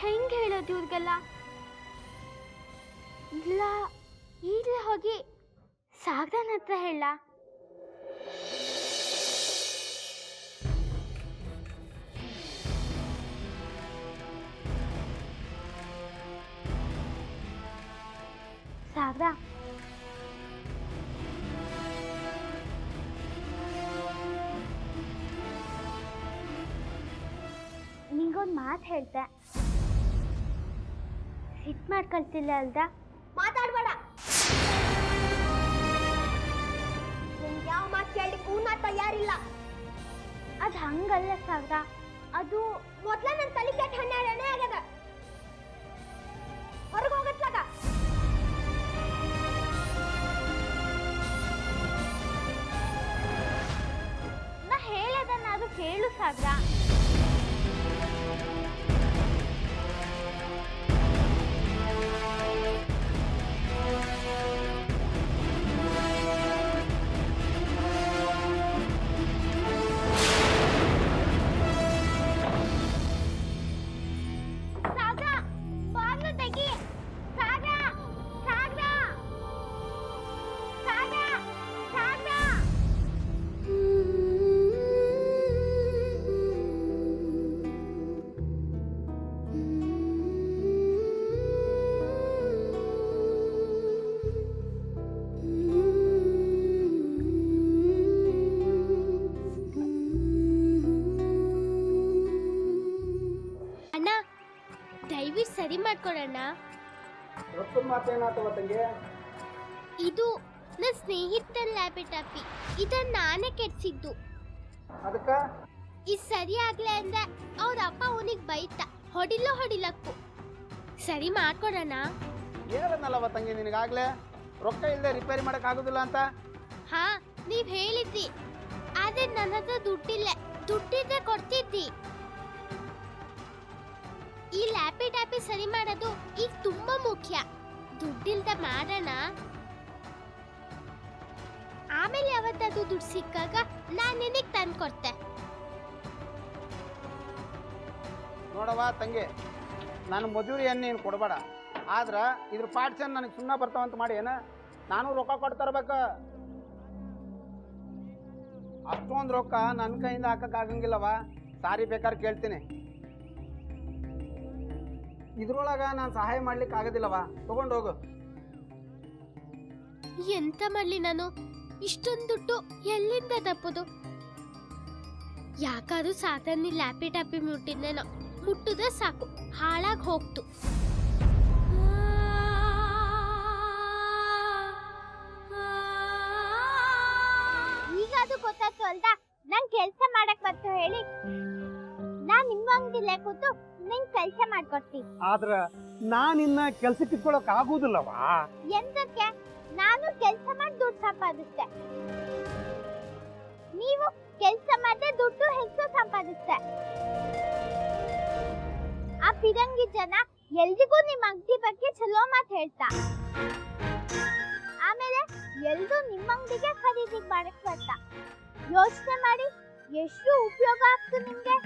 ಹೆಂಗೆ ಹೇಳೋದು ಇವ್ರಿಗೆಲ್ಲ? ಇಲ್ಲ, ಈಗಲೇ ಹೋಗಿ ಸಾಗರನ ಹತ್ರ ಹೇಳ. ಸಾಗರ, ನಿಂಗೊಂದು ಮಾತು ಹೇಳ್ತೆ, ಸಿಟ್ಟು ಮಾಡ್ಕೊಳ್ತಿಲ್ಲ ಅಲ್ದ? ಮಾತಾಡ್ಬೇಡ. ನಿಂಗೆ ಯಾವ ಮಾತು ಕೇಳಲಿಕ್ಕೂ ನಾ ತಯಾರಿಲ್ಲ. ಅದು ಹಂಗಲ್ಲ ಸಾಗರ, ಅದು ಮೊದ್ಲ ನನ್ನ ತಲೆ ಕೆಟ್ಟ 12 ಆಗ್ಯದ. ಹೊರಗೆ ಹೋಗತ್ಲಾಗ. ನಾ ಹೇಳೋದನ್ನಾದ್ರೂ ಕೇಳು ಸಾಗರ. ದಯವಿಟ್ಟು ಸರಿ ಮಾಡ್ಕೊಡೋಣ. ಇದು ನನ್ನ ಸ್ನೇಹಿತನ ಲ್ಯಾಪ್ಟಾಪಿ, ಇದನ್ನ ನಾನೇ ಕೆಡ್ಸಿದ್ದು. ಇದು ಸರಿ ಆಗ್ಲೇ ಅಂದ್ರೆ ಅವ್ರ ಅಪ್ಪ ಅವನಿಗೆ ಬೈತ, ಹೊಡಿಲಕ್ಕೂ. ಸರಿ ಮಾಡ್ಕೊಡೋಣ. ಏನಲ್ಲವ ತಂಗಿ, ನಿನಗಾಗ್ಲೇ ರೊಕ್ಕ ಇಲ್ಲದೆ ರಿಪೇರಿ ಮಾಡಕ್ ಆಗುದಿಲ್ಲ ಅಂತ. ಹಾ, ನೀವ್ ಹೇಳಿದ್ರಿ, ಆದ್ರೆ ನನ್ನ ಹತ್ರ ದುಡ್ಡಿದ್ರೆ ಕೊಡ್ತಿದ್ದಿ. ಈ ಲ್ಯಾಪ್ಟಾಪಿ ಸರಿ ಮಾಡೋದು ಈಗ ತುಂಬಾ ಮುಖ್ಯ. ದುಡ್ಡಿಲ್ದ ಮಾಡೋಣ, ಆಮೇಲೆ ಯಾವತ್ತಾದ್ರೂ ದುಡ್ಡು ಸಿಕ್ಕಾಗ ನಾನು ನಿನಗೆ ತಂದು ಕೊಡ್ತೆ. ನೋಡವ ತಂಗಿ, ನಾನು ಮಜೂರಿಯನ್ನು ನೀನು ಕೊಡಬೇಡ, ಆದ್ರ ಇದ್ರ ಪಾರ್ಟ್ಸ್ ನನಗೆ ಸುಮ್ಮನೆ ಬರ್ತಾವಂತ ಮಾಡಿ ಏನ ನಾನು ರೊಕ್ಕ ಕೊಡ್ತರ್ಬೇಕು. ಅಷ್ಟೊಂದು ರೊಕ್ಕ ನನ್ನ ಕೈಯಿಂದ ಹಾಕಕ್ ಆಗಂಗಿಲ್ಲವ. ಸಾರಿ ಬೇಕಾದ್ರೆ ಕೇಳ್ತೀನಿ. ಇದ್ರೊಳಗ ನಾನು ಸಹಾಯ ಮಾಡ್ಲಿಕ್ಕೆ ಆಗೋದಿಲ್ಲವ, ತಗೊಂಡೋಗು. ಎಂತ ಮಾಡ್ಲಿ ನಾನು? ಇಷ್ಟೊಂದು ದುಡ್ಡು ಎಲ್ಲಿಂದ ತಪ್ಪೋದು? ಯಾಕಾದ್ರೂ ಸಾಕನ್ನಿ ಲ್ಯಾಪ್ಟಾಪಿ ಮುಟ್ಟಿದ್ನೇನೋ, ಮುಟ್ಟಿದ್ರೆ ಸಾಕು ಹಾಳಾಗಿ ಹೋಗ್ತು. ಈಗ ಅದು ಗೊತ್ತಾಯ್ತು ಅಲ್ದ, ನಂಗೆ ಕೆಲಸ ಮಾಡಕ್ ಬಂತು ಹೇಳಿ ನಾನ್ ನಿಮ್ಮ ಅಂಗಡಿಲೇ ಕೂತು ನಿಂಗೆ ಕೆಲಸ ಮಾಡ್ಕೊಡ್ತೀನಿ. ಆದ್ರ ನಾನಿನ್ನ ಕೆಲ್ಸಕ್ಕೆ ಇಟ್ಕೊಳಕ್ ಆಗುದಿಲ್ಲವಾ? ಎಂತಕ್ಕೆ? ನಾನು ಕೆಲಸ ಮಾಡಿ ದುಡ್ಡು ಸಂಪಾದಿಸ್ತೆ, ನೀವು ಕೆಲಸ ಮಾಡದೆ ದುಡ್ಡು ಹೆಚ್ಚು ಸಂಪಾದಿಸ್ತೆ. ಆ ಪಿರಂಗಿ ಜನ ಎಲ್ರಿಗೂ ನಿಮ್ಮ ಅಂಗಡಿ ಬಗ್ಗೆ ಚಲೋ ಮಾತು ಹೇಳ್ತಾ, ಆಮೇಲೆ ಎಲ್ರೂ ನಿಮ್ಮ ಅಂಗಡಿಗೆ ಖರೀದಿ ಮಾಡಕ್ ಬರ್ತಾ. ಯೋಚನೆ ಮಾಡಿ, ಎಷ್ಟು ಉಪಯೋಗ ಆಗ್ತು ನಿಮ್ಗೆ.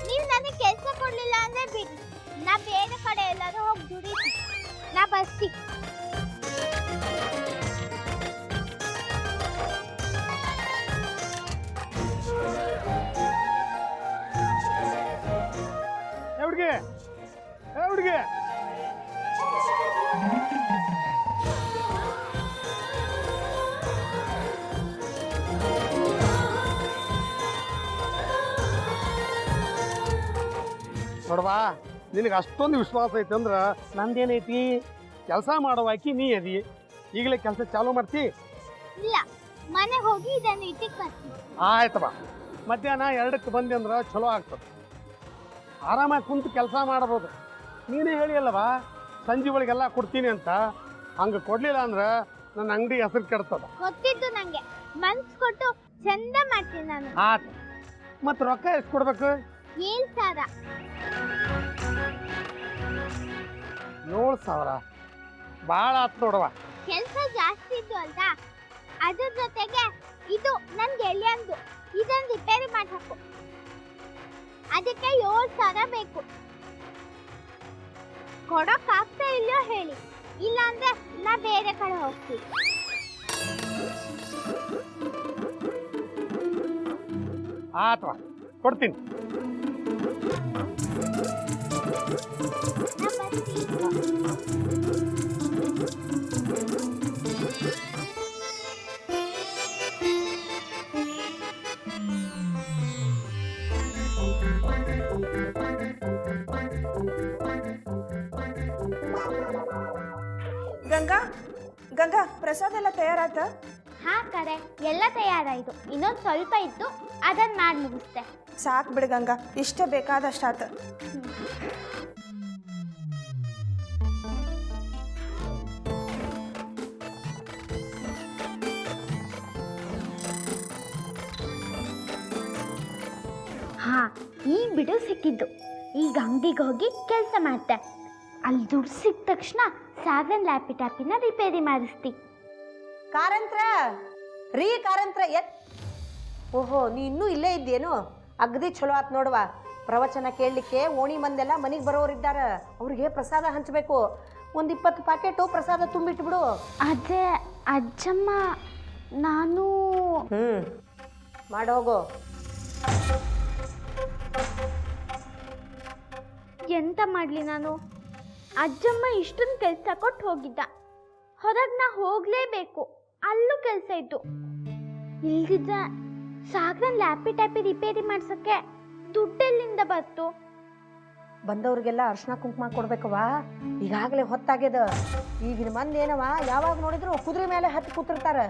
ನೀವು ನನಗೆ ಕೆಲಸ ಕೊಡ್ಲಿಲ್ಲ ಅಂದ್ರೆ ಬಿಡಿ, ನಾ ಬೇರೆ ಕಡೆ ಎಲ್ಲಾದ್ರೂ ಹೋಗಿ ದುಡಿತೀನಿ. ನಾ ಬರ್ತೀನಿ. ಹುಡುಗಿ ನೋಡವಾ, ನಿನಗೆ ಅಷ್ಟೊಂದು ವಿಶ್ವಾಸ ಐತೆ ಅಂದ್ರೆ ನಂದೇನೈತಿ, ಕೆಲಸ ಮಾಡೋವಾಕಿ ನೀ ಅದಿ. ಈಗಲೇ ಕೆಲಸ ಚಾಲೂ ಮಾಡ್ತಿ? ಇಲ್ಲ, ಮನೆಗೆ ಹೋಗಿ ಇದನ್ನು ಇಟ್ಟಿಗೆ ಬರ್ತೀನಿ. ಆಯ್ತವ, ಮಧ್ಯಾಹ್ನ 2ಕ್ಕೆ ಬಂದೆ ಅಂದ್ರೆ ಚಲೋ ಆಗ್ತದೆ. ಆರಾಮಾಗಿ ಕುಂತು ಕೆಲಸ ಮಾಡಬಹುದು. ನೀನೇ ಹೇಳಿಯಲ್ಲವಾ ಸಂಜೆ ಒಳಗೆಲ್ಲ ಕೊಡ್ತೀನಿ ಅಂತ. ಹಂಗೆ ಕೊಡ್ಲಿಲ್ಲ ಅಂದ್ರೆ ನನ್ನ ಅಂಗಡಿ ಹೆಸರು ಕೆಡ್ತದ. ಗೊತ್ತಿದ್ದು ನಂಗೆ, ಮನ್ಸು ಕೊಟ್ಟು ಚಂದ ಮಾಡ್ತೀನಿ ನಾನು. ಆಯ್ತು, ಮತ್ತೆ ರೊಕ್ಕ ಎಷ್ಟು ಕೊಡ್ಬೇಕು? 7,000. 7,000 ಭಾಳ ಆತು ನೋಡವ. ಕೆಲಸ ಜಾಸ್ತಿ ಇದ್ದು ಅಲ್ವಾ, ಅದ್ರ ಜೊತೆಗೆ ಇದು ನನ್ನ ಅದಕ್ಕೆ 7,000 ಬೇಕು. ಕೊಡಕ್ ಆಗ್ತಾ ಇಲ್ಲೋ ಹೇಳಿ, ಇಲ್ಲಾಂದ್ರೆ ನಾ ಬೇರೆ ಕಡೆ ಹೋಗ್ತೀನಿ. ಆತ್ವಾ ಕೊಡ್ತೀನಿ. ನಾ ಬರ್ತೀನಿ. ಗಂಗಾ ಗಂಗಾ ಪ್ರಸಾದ ಎಲ್ಲ ತಯಾರಾತ? ಹಾ ಕರೆ, ಎಲ್ಲ ತಯಾರಾಯ್ತು. ಇನ್ನೊಂದು ಸ್ವಲ್ಪ ಇತ್ತು, ಅದನ್ನ ಮಾಡಿ ಮುಗಿಸ್ತೆ. ಸಾಕು ಬಿಡು ಗಂಗಾ, ಇಷ್ಟೇ ಬೇಕಾದಷ್ಟಾತ. ಹಾ, ಈಗ ಬಿಡು ಸಿಕ್ಕಿದ್ದು. ಈಗ ಅಂಗಡಿಗೆ ಹೋಗಿ ಕೆಲಸ ಮಾಡ್ತೆ. ಅಲ್ಲಿ ದುಡ್ಡು ಸಿಕ್ಕ ತಕ್ಷಣ ಸಾಗನ್ ಲ್ಯಾಪಿಟಾಪಿನ ರಿಪೇರಿ ಮಾಡಿಸ್ತಿ. ಕಾರಂತ್ರ ಕಾರಂತ್ರ ಓಹೋ, ನೀ ಇನ್ನೂ ಇಲ್ಲೇ ಇದ್ದೇನು? ಅಗದಿ ಚಲೋ ಆತ್ ನೋಡುವ. ಪ್ರವಚನ ಕೇಳಲಿಕ್ಕೆ ಓಣಿ ಮಂದೆಲ್ಲ ಮನೆಗೆ ಬರೋರಿದ್ದಾರೆ. ಅವ್ರಿಗೆ ಪ್ರಸಾದ ಹಂಚಬೇಕು. ಒಂದು 20 ಪ್ಯಾಕೆಟು ಪ್ರಸಾದ ತುಂಬಿಟ್ಬಿಡು. ಅದೇ ಅಜ್ಜಮ್ಮ, ನಾನು ಮಾಡೋಗು. ಎಂತ ಮಾಡಲಿ ನಾನು? ಅಜ್ಜಮ್ಮ ಇಷ್ಟೊಂದು ಕೆಲಸ ಕೊಟ್ಟು ಹೋಗಿದ್ದ. ಹೊರಗೆ ನಾ ಹೋಗಲೇಬೇಕು. ಅಲ್ಲೂ ಕೆಲಸ ಇತ್ತು. ಇಲ್ದಿದ್ರೆ ಸಾಗರನ್ ಲ್ಯಾಪಿಟಾಪಿ ರಿಪೇರಿ ಮಾಡ್ಸೋಕ್ಕೆ ದುಡ್ಡೆಲ್ಲಿಂದ ಬಂತು? ಬಂದವ್ರಿಗೆಲ್ಲ ಅರ್ಶಿನ ಕುಂಕುಮ ಕೊಡ್ಬೇಕವಾ. ಈಗಾಗಲೇ ಹೊತ್ತಾಗ್ಯದ. ಈಗಿನ ಮಂದಿ ಏನವ, ಯಾವಾಗ ನೋಡಿದ್ರು ಕುದುರೆ ಮೇಲೆ ಹತ್ತಿ ಕೂತಿರ್ತಾರೆ.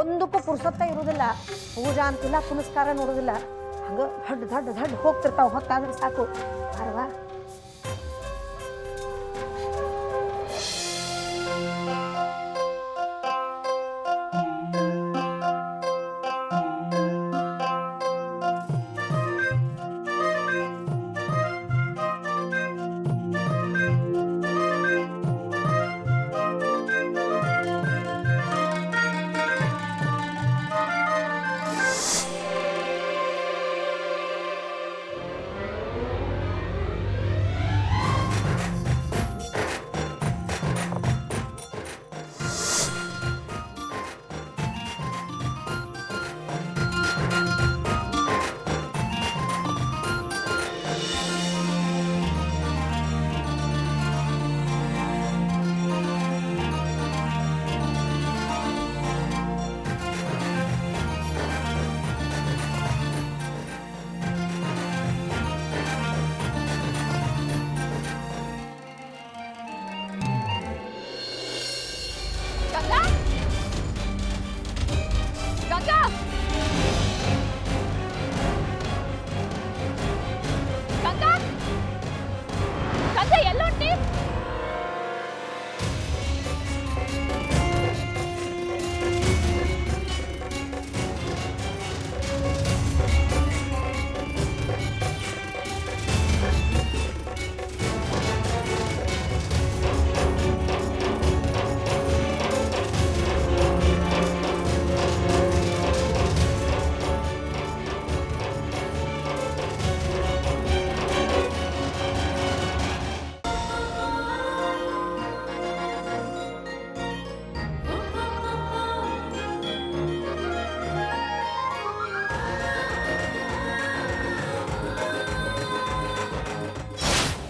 ಒಂದಕ್ಕೂ ಪುರ್ಸತ್ತ ಇರೋದಿಲ್ಲ. ಪೂಜಾ ಅಂತಿಲ್ಲ, ಪುನಸ್ಕಾರ ನೋಡೋದಿಲ್ಲ. ಹಂಗೆ ದಡ್ಡ ದಡ್ಡ ದಡ್ಡ ಹೋಗ್ತಿರ್ತಾವ. ಹೊತ್ತಾದ್ರೆ ಸಾಕು. ಅಲ್ವಾ?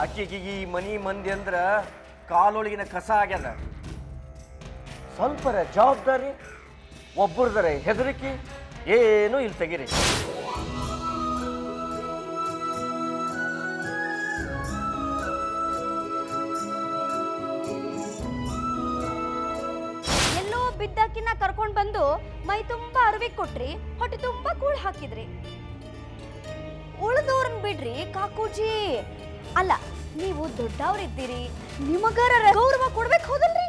ಅಕ್ಕಿಗೆ ಈ ಮನಿ ಮಂದಿ ಅಂದ್ರ ಕಾಲೊಳಗಿನ ಕಸ ಆಗ್ಯದ. ಸ್ವಲ್ಪರ ಜವಾಬ್ದಾರಿ, ಒಬ್ಬರದರ ಹೆದರಿಕೆ ಏನೂ ಇಲ್ಲಿ ತೆಗಿರಿ. ಎಲ್ಲೋ ಬಿದ್ದಾಕಿನ ಕರ್ಕೊಂಡು ಬಂದು ಮೈ ತುಂಬಾ ಅರಿವಿ ಕೊಟ್ರಿ, ಹೊಟ್ಟೆ ತುಂಬಾ ಕೂಳ್ ಹಾಕಿದ್ರಿ. ಉಳಿದವ್ರನ್ನ ಬಿಡ್ರಿ ಕಾಕೂಜಿ. ಅಲ್ಲ, ನೀವು ದೊಡ್ಡವ್ರಿದ್ದೀರಿ, ನಿಮಗಾರ ಗೌರವ ಕೊಡ್ಬೇಕು ಹೌದಲ್ರಿ?